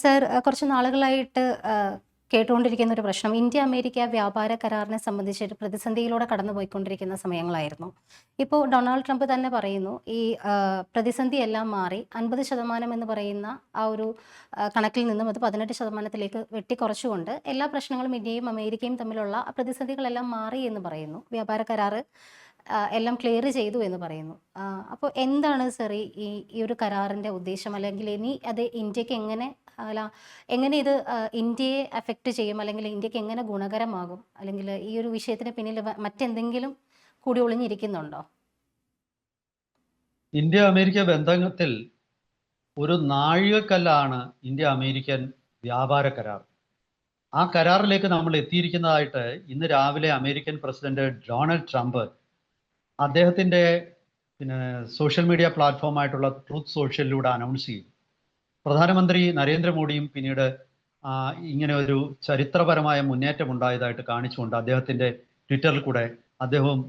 Sir, കുറച്ച് നാളുകളായിട്ട് കേട്ടുകൊണ്ടിരിക്കുന്ന ഒരു പ്രശ്നം ഇന്ത്യ അമേരിക്ക വ്യാപാര കരാറിനെ സംബന്ധിച്ച് ഒരു പ്രതിസന്ധിയിലൂടെ കടന്നുപോയിക്കൊണ്ടിരിക്കുന്ന സമയങ്ങളായിരുന്നു. ഇപ്പോൾ ഡൊണാൾഡ് ട്രംപ് തന്നെ പറയുന്നു, ഈ പ്രതിസന്ധിയെല്ലാം മാറി 50% എന്ന് പറയുന്ന ആ ഒരു കണക്കിൽ നിന്നും അത് 18%ത്തിലേക്ക് വെട്ടിക്കുറച്ചുകൊണ്ട് എല്ലാ പ്രശ്നങ്ങളും ഇന്ത്യയും അമേരിക്കയും തമ്മിലുള്ള ആ പ്രതിസന്ധികളെല്ലാം മാറി എന്ന് പറയുന്നു. വ്യാപാര കരാറ് എല്ലാം ക്ലിയർ ചെയ്തു എന്ന് പറയുന്നു. അപ്പോൾ എന്താണ് സർ ഈ ഒരു കരാറിൻ്റെ ഉദ്ദേശം? അല്ലെങ്കിൽ ഇനി അത് ഇന്ത്യക്ക് എങ്ങനെ ഇത് ഇന്ത്യയെ അഫക്റ്റ് ചെയ്യും? അല്ലെങ്കിൽ ഇന്ത്യക്ക് എങ്ങനെ ഗുണകരമാകും? അല്ലെങ്കിൽ ഈ ഒരു വിഷയത്തിന് പിന്നിൽ മറ്റെന്തെങ്കിലും കൂടി ഒളിഞ്ഞിരിക്കുന്നുണ്ടോ? ഇന്ത്യ അമേരിക്ക ബന്ധത്തിൽ ഒരു നാഴികക്കല്ലാണ് ഇന്ത്യ അമേരിക്കൻ വ്യാപാര കരാർ. ആ കരാറിലേക്ക് നമ്മൾ എത്തിയിരിക്കുന്നതായിട്ട് ഇന്ന് രാവിലെ അമേരിക്കൻ പ്രസിഡന്റ് ഡൊണാൾഡ് ട്രംപ് അദ്ദേഹത്തിന്റെ സോഷ്യൽ മീഡിയ പ്ലാറ്റ്ഫോമായിട്ടുള്ള ട്രൂത്ത് സോഷ്യലിലൂടെ അനൗൺസ് ചെയ്തു. പ്രധാനമന്ത്രി നരേന്ദ്രമോദിയും പിന്നീട് ഇങ്ങനെ ഒരു ചരിത്രപരമായ മുന്നേറ്റം ഉണ്ടായതായിട്ട് കാണിച്ചുകൊണ്ട് അദ്ദേഹത്തിന്റെ ട്വിറ്ററിൽ കൂടെ അദ്ദേഹവും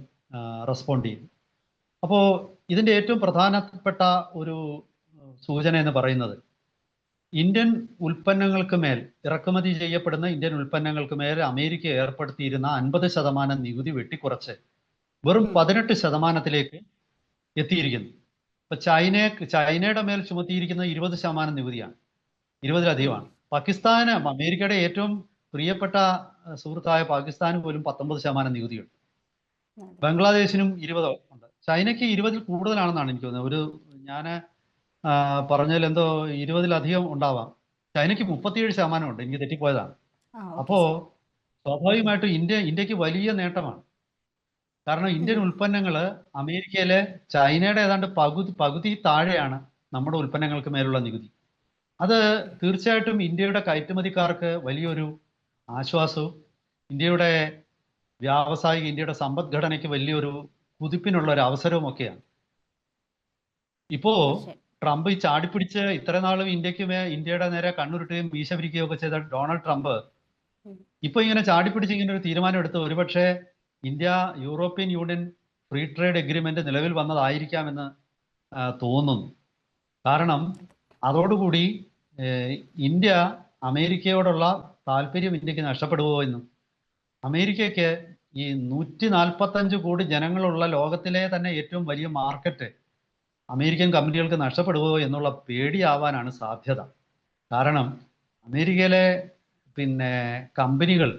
റെസ്പോണ്ട് ചെയ്തു. അപ്പോൾ ഇതിന്റെ ഏറ്റവും പ്രധാനപ്പെട്ട ഒരു സൂചന എന്ന് പറയുന്നത്, ഇന്ത്യൻ ഉൽപ്പന്നങ്ങൾക്ക് മേൽ, ഇറക്കുമതി ചെയ്യപ്പെടുന്ന ഇന്ത്യൻ ഉൽപ്പന്നങ്ങൾക്ക് മേൽ അമേരിക്ക ഏർപ്പെടുത്തിയിരുന്ന 50% നികുതി വെട്ടിക്കുറച്ച് വെറും 18%ത്തിലേക്ക് എത്തിയിരിക്കുന്നു. ഇപ്പൊ ചൈനയുടെ മേൽ ചുമത്തിയിരിക്കുന്നത് 20% നികുതിയാണ്, 20-ലധികമാണ്. പാകിസ്ഥാന്, അമേരിക്കയുടെ ഏറ്റവും പ്രിയപ്പെട്ട സുഹൃത്തായ പാകിസ്ഥാന് പോലും 19% നികുതിയുണ്ട്. ബംഗ്ലാദേശിനും 20 ഉണ്ട്. ചൈനയ്ക്ക് 20-ൽ കൂടുതലാണെന്നാണ് എനിക്ക് തോന്നുന്നത്. ഞാൻ പറഞ്ഞതിൽ എന്തോ 20-ലധികം ഉണ്ടാവാം. ചൈനയ്ക്ക് 37% ഉണ്ട്. എനിക്ക് തെറ്റിപ്പോയതാണ്. അപ്പോ സ്വാഭാവികമായിട്ടും ഇന്ത്യക്ക് വലിയ നേട്ടമാണ്. കാരണം ഇന്ത്യൻ ഉൽപ്പന്നങ്ങൾ അമേരിക്കയിലെ ചൈനയുടെ ഏതാണ്ട് പകുതി താഴെയാണ് നമ്മുടെ ഉൽപ്പന്നങ്ങൾക്ക് മേലുള്ള നികുതി. അത് തീർച്ചയായിട്ടും ഇന്ത്യയുടെ കയറ്റുമതിക്കാർക്ക് വലിയൊരു ആശ്വാസവും ഇന്ത്യയുടെ ഇന്ത്യയുടെ സമ്പദ്ഘടനയ്ക്ക് വലിയൊരു കുതിപ്പിനുള്ള ഒരു അവസരവും ഒക്കെയാണ്. ഇപ്പോ ട്രംപ് ഈ ചാടിപ്പിടിച്ച് ഇത്ര നാളും ഇന്ത്യയുടെ നേരെ കണ്ണുരുട്ടുകയും മീശ പിരിക്കുകയും ഒക്കെ ചെയ്ത ഡൊണാൾഡ് ട്രംപ് ഇപ്പൊ ഇങ്ങനെ ചാടിപ്പിടിച്ച് ഇങ്ങനെ ഒരു തീരുമാനം എടുത്ത് ഒരുപക്ഷെ India European Union free trade agreement നിലവിൽ വന്നതായിരിക്കാമെന്ന് തോന്നുന്നു. കാരണം അതോടുകൂടി ഇന്ത്യ അമേരിക്കയോടുള്ള താല്പര്യം ഇന്ത്യക്ക് നഷ്ടപ്പെടുമോ എന്നും, അമേരിക്കയ്ക്ക് ഈ 145 കോടി ജനങ്ങളുള്ള ലോകത്തിലെ തന്നെ ഏറ്റവും വലിയ മാർക്കറ്റ് അമേരിക്കൻ കമ്പനികൾക്ക് നഷ്ടപ്പെടുമോ എന്നുള്ള പേടിയാവാനാണ് സാധ്യത. കാരണം അമേരിക്കയിലെ കമ്പനികൾ,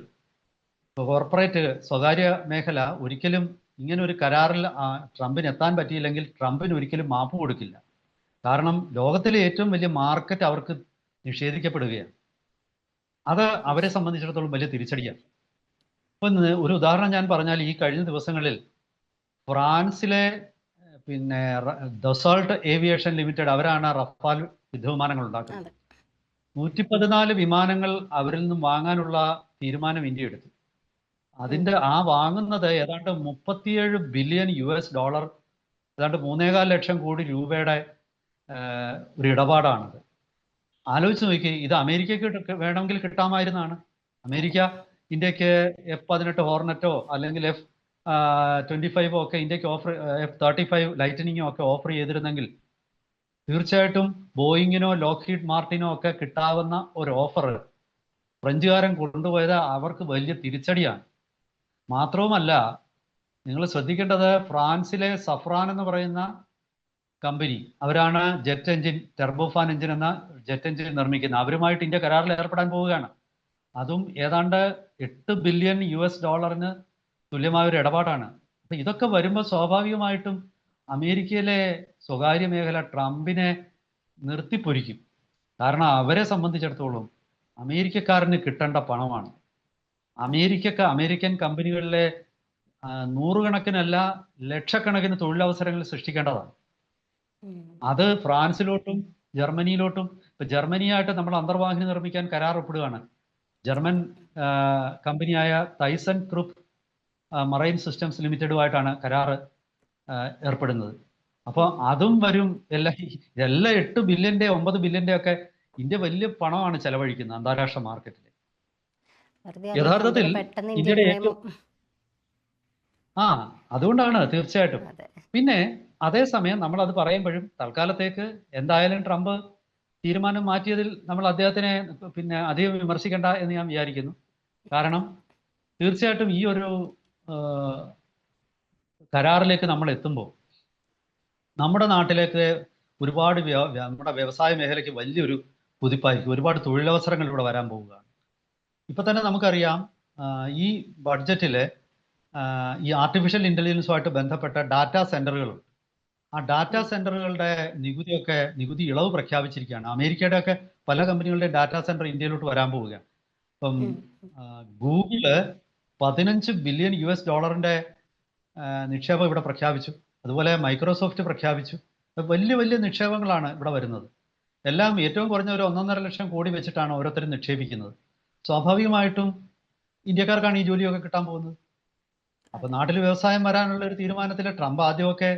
കോർപ്പറേറ്റ് സ്വകാര്യ മേഖല ഒരിക്കലും ഇങ്ങനെ ഒരു കരാറിൽ ട്രംപിന് എത്താൻ പറ്റിയില്ലെങ്കിൽ ട്രംപിന് ഒരിക്കലും മാപ്പ് കൊടുക്കില്ല. കാരണം ലോകത്തിലെ ഏറ്റവും വലിയ മാർക്കറ്റ് അവർക്ക് നിഷേധിക്കപ്പെടുകയാണ്. അത് അവരെ സംബന്ധിച്ചിടത്തോളം വലിയ തിരിച്ചടിയാണ്. ഇപ്പം ഒരു ഉദാഹരണം ഞാൻ പറഞ്ഞാൽ, ഈ കഴിഞ്ഞ ദിവസങ്ങളിൽ ഫ്രാൻസിലെ ദസോൾട്ട് ഏവിയേഷൻ ലിമിറ്റഡ്, അവരാണ് റഫാൽ യുദ്ധവിമാനങ്ങൾ ഉണ്ടാക്കുന്നത്. 114 വിമാനങ്ങൾ അവരിൽ നിന്നും വാങ്ങാനുള്ള തീരുമാനം ഇന്ത്യ എടുത്തു. അതിന്റെ വാങ്ങുന്നത് ഏതാണ്ട് 37 ബില്യൺ US$, ഏതാണ്ട് 3.25 ലക്ഷം കോടി രൂപയുടെ ഒരു ഇടപാടാണത്. ആലോചിച്ച് നോക്കി, ഇത് അമേരിക്കക്ക് വേണമെങ്കിൽ കിട്ടാമായിരുന്നാണ്. അമേരിക്ക ഇന്ത്യക്ക് F-18 ഹോർണറ്റോ അല്ലെങ്കിൽ F-25 ഒക്കെ ഇന്ത്യക്ക് F-35 ലൈറ്റനിങ്ങോ ഒക്കെ ഓഫർ ചെയ്തിരുന്നെങ്കിൽ തീർച്ചയായിട്ടും ബോയിങ്ങിനോ ലോക്ഹീഡ് മാർട്ടിനോ ഒക്കെ കിട്ടാവുന്ന ഒരു ഓഫർ ഫ്രഞ്ചുകാരൻ കൊണ്ടുപോയത് അവർക്ക് വലിയ തിരിച്ചടിയാണ്. മാത്രവുമല്ല, നിങ്ങൾ ശ്രദ്ധിക്കേണ്ടത്, ഫ്രാൻസിലെ സഫ്രാൻ എന്ന് പറയുന്ന കമ്പനി, അവരാണ് ജെറ്റ് എഞ്ചിൻ, ടെർബോഫാൻ എഞ്ചിൻ എന്ന ജെറ്റ് എഞ്ചിൻ നിർമ്മിക്കുന്നത്. അവരുമായിട്ട് ഇന്ത്യ കരാറിൽ ഏർപ്പെടാൻ പോവുകയാണ്. അതും ഏതാണ്ട് $8 ബില്യൺ തുല്യമായ ഒരു ഇടപാടാണ്. അപ്പൊ ഇതൊക്കെ വരുമ്പോൾ സ്വാഭാവികമായിട്ടും അമേരിക്കയിലെ സ്വകാര്യ മേഖല ട്രംപിനെ നിർത്തിപ്പൊരിക്കും. കാരണം അവരെ സംബന്ധിച്ചിടത്തോളം അമേരിക്കക്കാരന് കിട്ടേണ്ട പണമാണ്. അമേരിക്കൻ കമ്പനികളിലെ നൂറുകണക്കിനല്ല ലക്ഷക്കണക്കിന് തൊഴിലവസരങ്ങൾ സൃഷ്ടിക്കേണ്ടതാണ്. അത് ഫ്രാൻസിലോട്ടും ജർമ്മനിയിലോട്ടും, ഇപ്പൊ ജർമ്മനിയായിട്ട് നമ്മൾ അന്തർവാഹിനി നിർമ്മിക്കാൻ കരാർ ഒപ്പിടുകയാണ്. ജർമ്മൻ കമ്പനിയായ തൈസൺ ഗ്രൂപ്പ് മറൈൻ സിസ്റ്റംസ് ലിമിറ്റഡുമായിട്ടാണ് കരാർ ഏർപ്പെടുന്നത്. അപ്പോൾ അതും വരും. എല്ലാ 8 ബില്യന്റെ 9 ബില്യന്റെ ഒക്കെ ഇന്ത്യ വലിയ പണമാണ് ചെലവഴിക്കുന്നത് അന്താരാഷ്ട്ര മാർക്കറ്റിൽ. യഥാർത്ഥത്തിൽ ഇന്ത്യയുടെ ഏറ്റവും അതുകൊണ്ടാണ് തീർച്ചയായിട്ടും. പിന്നെ അതേസമയം നമ്മൾ അത് പറയുമ്പോഴും തൽക്കാലത്തേക്ക് എന്തായാലും ട്രംപ് തീരുമാനം മാറ്റിയതിൽ നമ്മൾ അദ്ദേഹത്തിനെ പിന്നെ അധികം വിമർശിക്കേണ്ട എന്ന് ഞാൻ വിചാരിക്കുന്നു. കാരണം തീർച്ചയായിട്ടും ഈ ഒരു കരാറിലേക്ക് നമ്മൾ എത്തുമ്പോൾ നമ്മുടെ നാട്ടിലേക്ക് ഒരുപാട് നമ്മുടെ വ്യവസായ മേഖലയ്ക്ക് വലിയൊരു കുതിപ്പായിരിക്കും. ഒരുപാട് തൊഴിലവസരങ്ങൾ ഇവിടെ വരാൻ പോവുകയാണ്. ഇപ്പൊ തന്നെ നമുക്കറിയാം, ഈ ബഡ്ജറ്റില് ഈ ആർട്ടിഫിഷ്യൽ ഇന്റലിജൻസുമായിട്ട് ബന്ധപ്പെട്ട ഡാറ്റാ സെന്ററുകളുണ്ട്. ആ ഡാറ്റാ സെന്ററുകളുടെ നികുതി ഇളവ് പ്രഖ്യാപിച്ചിരിക്കുകയാണ്. അമേരിക്കയുടെ ഒക്കെ പല കമ്പനികളുടെ ഡാറ്റാ സെന്റർ ഇന്ത്യയിലോട്ട് വരാൻ പോവുകയാണ്. ഇപ്പം ഗൂഗിള് 15 ബില്യൺ US$ നിക്ഷേപം ഇവിടെ പ്രഖ്യാപിച്ചു. അതുപോലെ മൈക്രോസോഫ്റ്റ് പ്രഖ്യാപിച്ചു. വലിയ വലിയ നിക്ഷേപങ്ങളാണ് ഇവിടെ വരുന്നത്. എല്ലാം ഏറ്റവും കുറഞ്ഞ ഒരു 1.5 ലക്ഷം കോടി വെച്ചിട്ടാണ് ഓരോരുത്തരും നിക്ഷേപിക്കുന്നത്. സ്വാഭാവികമായിട്ടും ഇന്ത്യക്കാർക്കാണ് ഈ ജോലിയൊക്കെ കിട്ടാൻ പോകുന്നത്. അപ്പൊ നാട്ടിൽ വ്യവസായം വരാനുള്ള ഒരു തീരുമാനത്തിൽ ട്രംപ് ആദ്യമൊക്കെ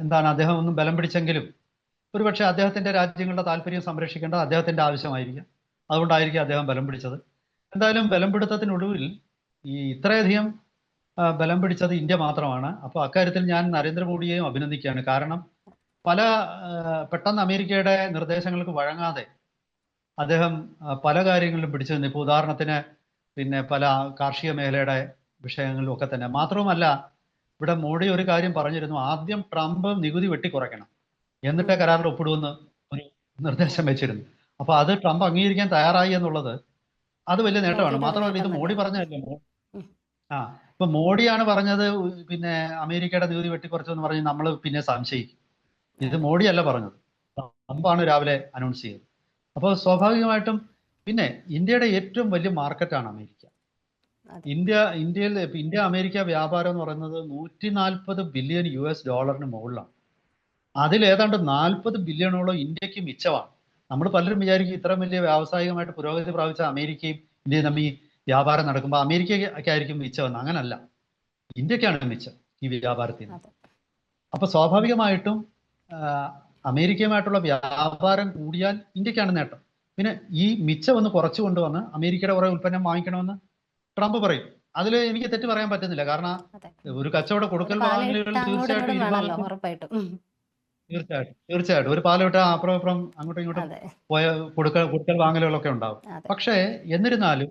എന്താണ് അദ്ദേഹം ഒന്നും ബലം പിടിച്ചെങ്കിലും ഒരുപക്ഷെ അദ്ദേഹത്തിന്റെ രാജ്യങ്ങളുടെ താല്പര്യം സംരക്ഷിക്കേണ്ടത് അദ്ദേഹത്തിന്റെ ആവശ്യമായിരിക്കാം. അതുകൊണ്ടായിരിക്കും അദ്ദേഹം ബലം പിടിച്ചത്. എന്തായാലും ബലം പിടുത്തത്തിനൊടുവിൽ ഈ ഇത്രയധികം ബലം പിടിച്ചത് ഇന്ത്യ മാത്രമാണ്. അപ്പോൾ അക്കാര്യത്തിൽ ഞാൻ നരേന്ദ്രമോദിയെയും അഭിനന്ദിക്കുകയാണ്. കാരണം പെട്ടെന്ന് അമേരിക്കയുടെ നിർദ്ദേശങ്ങൾക്ക് വഴങ്ങാതെ അദ്ദേഹം പല കാര്യങ്ങളിലും പിടിച്ചു നിന്നു. ഇപ്പോൾ ഉദാഹരണത്തിന് പിന്നെ പല കാർഷിക മേഖലയുടെ വിഷയങ്ങളിലും ഒക്കെ തന്നെ. മാത്രവുമല്ല, ഇവിടെ മോഡി ഒരു കാര്യം പറഞ്ഞിരുന്നു, ആദ്യം ട്രംപ് നികുതി വെട്ടിക്കുറയ്ക്കണം എന്നിട്ടേ കരാറിൽ ഒപ്പിടുമെന്ന് ഒരു നിർദ്ദേശം വെച്ചിരുന്നു. അപ്പൊ അത് ട്രംപ് അംഗീകരിക്കാൻ തയ്യാറായി എന്നുള്ളത് അത് വലിയ നേട്ടമാണ്. മാത്രമല്ല, ഇത് മോഡി പറഞ്ഞതല്ലേ. ഇപ്പൊ മോഡിയാണ് പറഞ്ഞത് പിന്നെ അമേരിക്കയുടെ നികുതി വെട്ടിക്കുറച്ചു എന്ന് പറഞ്ഞ് നമ്മൾ പിന്നെ സംശയിക്കും. ഇത് മോഡിയല്ല പറഞ്ഞത്, ട്രംപാണ് രാവിലെ അനൗൺസ് ചെയ്തത്. അപ്പോൾ സ്വാഭാവികമായിട്ടും പിന്നെ ഇന്ത്യയുടെ ഏറ്റവും വലിയ മാർക്കറ്റാണ് അമേരിക്ക. ഇന്ത്യ അമേരിക്ക വ്യാപാരം എന്ന് പറയുന്നത് 140 ബില്യൺ US$ മുകളിലാണ്. അതിൽ ഏതാണ്ട് 40 ബില്യണോളം ഇന്ത്യക്ക് മിച്ചമാണ്. നമ്മൾ പലരും വിചാരിക്കും ഇത്രയും വലിയ വ്യാവസായികമായിട്ട് പുരോഗതി പ്രാപിച്ച അമേരിക്കയും ഇന്ത്യയും തമ്മിൽ വ്യാപാരം നടക്കുമ്പോൾ അമേരിക്കയ്ക്കായിരിക്കും മിച്ചമെന്ന്. അങ്ങനല്ല, ഇന്ത്യക്കാണ് മിച്ചം ഈ വ്യാപാരത്തിൽ. അപ്പൊ സ്വാഭാവികമായിട്ടും അമേരിക്കയുമായിട്ടുള്ള വ്യാപാരം കൂടിയാൽ ഇന്ത്യക്കാണ് നേട്ടം. പിന്നെ ഈ മിച്ചം ഒന്ന് കുറച്ചു കൊണ്ടുവന്ന് അമേരിക്കയുടെ കുറെ ഉൽപ്പന്നം വാങ്ങിക്കണമെന്ന് ട്രംപ് പറയും. അതിൽ എനിക്ക് തെറ്റ് പറയാൻ പറ്റുന്നില്ല. കാരണം ഒരു കച്ചവട കൊടുക്കൽ വാങ്ങലുകൾ തീർച്ചയായിട്ടും ഒരു പാലമിട്ട അപ്പുറം അങ്ങോട്ടും ഇങ്ങോട്ടും പോയ കൊടുക്കൽ വാങ്ങലുകളൊക്കെ ഉണ്ടാവും. പക്ഷേ എന്നിരുന്നാലും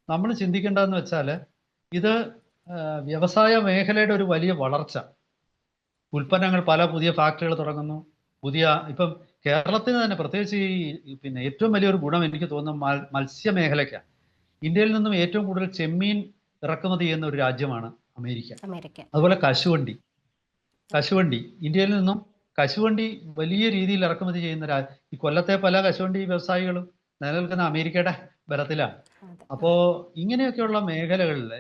നമ്മൾ ചിന്തിക്കേണ്ടതെന്ന് വെച്ചാൽ ഇത് വ്യവസായ മേഖലയുടെ ഒരു വലിയ വളർച്ച, ഉൽപ്പന്നങ്ങൾ, പല പുതിയ ഫാക്ടറികൾ തുടങ്ങുന്നു. ഇപ്പം കേരളത്തിന് തന്നെ പ്രത്യേകിച്ച് ഈ പിന്നെ ഏറ്റവും വലിയൊരു ഗുണം എനിക്ക് തോന്നുന്നു മത്സ്യ മേഖലയ്ക്കാണ്. ഇന്ത്യയിൽ നിന്നും ഏറ്റവും കൂടുതൽ ചെമ്മീൻ ഇറക്കുമതി ചെയ്യുന്ന ഒരു രാജ്യമാണ് അമേരിക്ക. അതുപോലെ കശുവണ്ടി ഇന്ത്യയിൽ നിന്നും കശുവണ്ടി വലിയ രീതിയിൽ ഇറക്കുമതി ചെയ്യുന്ന ഈ കൊല്ലത്തെ പല കശുവണ്ടി വ്യവസായികളും നിലനിൽക്കുന്ന അമേരിക്കയുടെ ബലത്തിലാണ്. അപ്പോ ഇങ്ങനെയൊക്കെയുള്ള മേഖലകളിൽ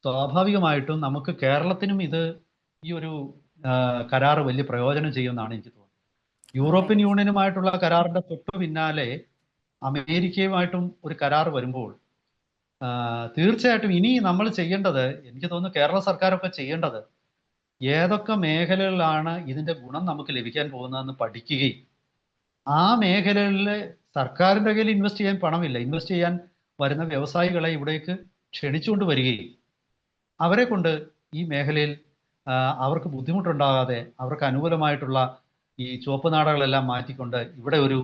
സ്വാഭാവികമായിട്ടും നമുക്ക് കേരളത്തിനും ഈ ഒരു കരാർ വലിയ പ്രയോജനം ചെയ്യുമെന്നാണ് എനിക്ക് തോന്നുന്നത്. യൂറോപ്യൻ യൂണിയനുമായിട്ടുള്ള കരാറിന്റെ തൊട്ടു പിന്നാലെ അമേരിക്കയുമായിട്ടും ഒരു കരാർ വരുമ്പോൾ തീർച്ചയായിട്ടും ഇനി നമ്മൾ ചെയ്യേണ്ടത്, എനിക്ക് തോന്നുന്നു കേരള സർക്കാരൊക്കെ ചെയ്യേണ്ടത്, ഏതൊക്കെ മേഖലകളിലാണ് ഇതിന്റെ ഗുണം നമുക്ക് ലഭിക്കാൻ പോകുന്നതെന്ന് പഠിക്കുകയും ആ മേഖലകളിൽ സർക്കാരിന്റെ കയ്യിൽ ഇൻവെസ്റ്റ് ചെയ്യാൻ പണമില്ല, ഇൻവെസ്റ്റ് ചെയ്യാൻ വരുന്ന വ്യവസായികളെ ഇവിടേക്ക് ക്ഷണിച്ചുകൊണ്ട് വരികയും അവരെ കൊണ്ട് ഈ മേഖലയിൽ അവർക്ക് ബുദ്ധിമുട്ടുണ്ടാകാതെ അവർക്ക് അനുകൂലമായിട്ടുള്ള ഈ ചുവപ്പ് നാടകളെല്ലാം മാറ്റിക്കൊണ്ട് ഇവിടെ ഒരു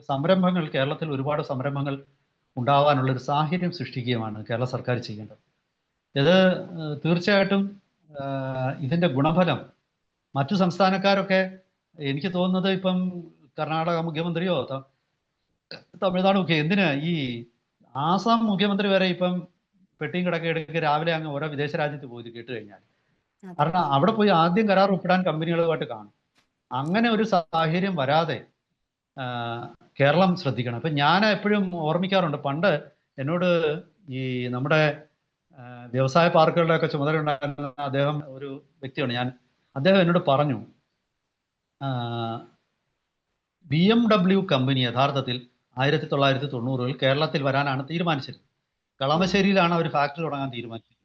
സംരംഭങ്ങൾ കേരളത്തിൽ ഒരുപാട് സംരംഭങ്ങൾ ഉണ്ടാവാനുള്ളൊരു സാഹചര്യം സൃഷ്ടിക്കുകയുമാണ് കേരള സർക്കാർ ചെയ്യേണ്ടത്. ഇത് തീർച്ചയായിട്ടും ഇതിന്റെ ഗുണഫലം മറ്റു സംസ്ഥാനക്കാരൊക്കെ, എനിക്ക് തോന്നുന്നത് ഇപ്പം കർണാടക മുഖ്യമന്ത്രിയോ തമിഴ്നാട് എന്തിന് ഈ ആസാം മുഖ്യമന്ത്രി വരെ ഇപ്പം പെട്ടിയും കിടക്കെ രാവിലെ അങ്ങ് ഓരോ വിദേശ രാജ്യത്ത് പോയി കേട്ട് കഴിഞ്ഞാൽ, കാരണം അവിടെ പോയി ആദ്യം കരാർ ഒപ്പിടാൻ കമ്പനികളുമായിട്ട് കാണും. അങ്ങനെ ഒരു സാഹചര്യം വരാതെ കേരളം ശ്രദ്ധിക്കണം. ഇപ്പം ഞാൻ എപ്പോഴും ഓർമ്മിക്കാറുണ്ട്, പണ്ട് എന്നോട് ഈ നമ്മുടെ വ്യവസായ പാർക്കുകളുടെ ഒക്കെ ചുമതല ഉണ്ടായിരുന്ന അദ്ദേഹം ഒരു വ്യക്തിയാണ്. അദ്ദേഹം എന്നോട് പറഞ്ഞു, BMW കമ്പനി യഥാർത്ഥത്തിൽ 1990-ൽ കേരളത്തിൽ വരാനാണ് തീരുമാനിച്ചത്. കളമശ്ശേരിയിലാണ് അവർ ഫാക്ടറി തുടങ്ങാൻ തീരുമാനിച്ചത്.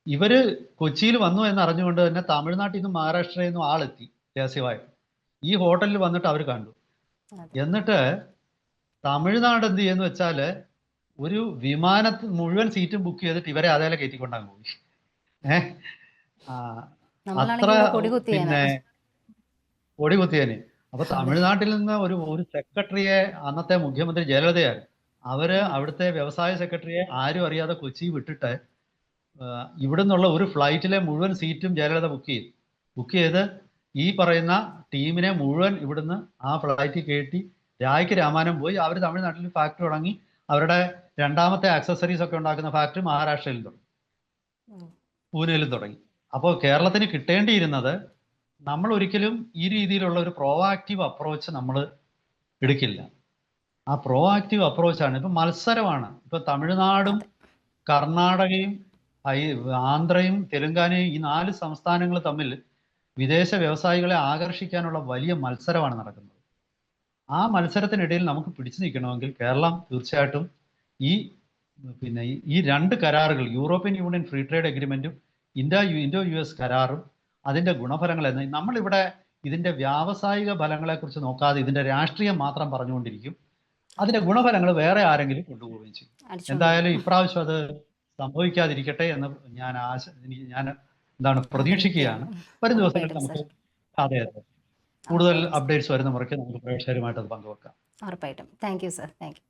ഇവര് കൊച്ചിയിൽ വന്നു എന്ന് അറിഞ്ഞുകൊണ്ട് തന്നെ തമിഴ്നാട്ടിൽ നിന്നും മഹാരാഷ്ട്രയിൽ നിന്നും ആളെത്തി രഹസ്യമായിട്ട് ഈ ഹോട്ടലിൽ വന്നിട്ട് അവർ കണ്ടു. എന്നിട്ട് തമിഴ്നാട് എന്ത് ചെയ്യുന്നു വെച്ചാൽ ഒരു വിമാനത്തിൽ മുഴുവൻ സീറ്റും ബുക്ക് ചെയ്തിട്ട് ഇവരെ അതേലെ കയറ്റിക്കൊണ്ടാണ് പോയി. അത്ര പിന്നെ പൊടികുത്തിയേനെ. അപ്പൊ അതെ. തമിഴ്നാട്ടിൽ നിന്ന് ഒരു സെക്രട്ടറിയെ, അന്നത്തെ മുഖ്യമന്ത്രി ജയലളിതയാണ്, അവര് അവിടുത്തെ വ്യവസായ സെക്രട്ടറിയെ ആരും അറിയാതെ കൊച്ചി വിട്ടിട്ട് ഇവിടെ നിന്നുള്ള ഒരു ഫ്ലൈറ്റിലെ മുഴുവൻ സീറ്റും ജയലളിത ബുക്ക് ചെയ്ത് ഈ പറയുന്ന ടീമിനെ മുഴുവൻ ഇവിടുന്ന് ആ ഫ്ലൈറ്റിൽ കയറ്റി രായ്ക്ക് രാമാനം പോയി. അവർ തമിഴ്നാട്ടിൽ ഫാക്ടറി തുടങ്ങി. അവരുടെ രണ്ടാമത്തെ ആക്സസറീസ് ഒക്കെ ഉണ്ടാക്കുന്ന ഫാക്ടറി മഹാരാഷ്ട്രയിലും തുടങ്ങി, പൂനെയിലും തുടങ്ങി. അപ്പോൾ കേരളത്തിന് കിട്ടേണ്ടിയിരുന്നത്, നമ്മൾ ഒരിക്കലും ഈ രീതിയിലുള്ള ഒരു പ്രോആക്റ്റീവ് അപ്രോച്ച് നമ്മൾ എടുക്കില്ല. ആ പ്രോആക്റ്റീവ് അപ്രോച്ചാണ്. ഇപ്പം മത്സരമാണ്. ഇപ്പം തമിഴ്നാടും കർണാടകയും ആന്ധ്രയും തെലുങ്കാനയും ഈ 4 സംസ്ഥാനങ്ങൾ തമ്മിൽ വിദേശ വ്യവസായികളെ ആകർഷിക്കാനുള്ള വലിയ മത്സരമാണ് നടക്കുന്നത്. ആ മത്സരത്തിനിടയിൽ നമുക്ക് പിടിച്ചു നിൽക്കണമെങ്കിൽ കേരളം തീർച്ചയായിട്ടും ഈ ഈ 2 കരാറുകൾ, യൂറോപ്യൻ യൂണിയൻ ഫ്രീ ട്രേഡ് എഗ്രിമെന്റും ഇൻഡോ US കരാറും അതിന്റെ ഗുണഫലങ്ങൾ നമ്മളിവിടെ ഇതിന്റെ വ്യാവസായിക ഫലങ്ങളെ കുറിച്ച് നോക്കാതെ ഇതിന്റെ രാഷ്ട്രീയം മാത്രം പറഞ്ഞുകൊണ്ടിരിക്കും. അതിന്റെ ഗുണഫലങ്ങൾ വേറെ ആരെങ്കിലും കൊണ്ടുപോവുകയും ചെയ്യും. എന്തായാലും ഇപ്രാവശ്യം അത് സംഭവിക്കാതിരിക്കട്ടെ എന്ന് ഞാൻ പ്രതീക്ഷിക്കുകയാണ്. വരും ദിവസങ്ങളിൽ നമുക്ക് അതെ കൂടുതൽ അപ്ഡേറ്റ്സ് വരുന്ന മുറയ്ക്ക് നമുക്ക് പ്രേക്ഷകരുമായിട്ട് അത് പങ്കുവെക്കാം. ഉറപ്പായിട്ടും. Thank you sir. Thank you.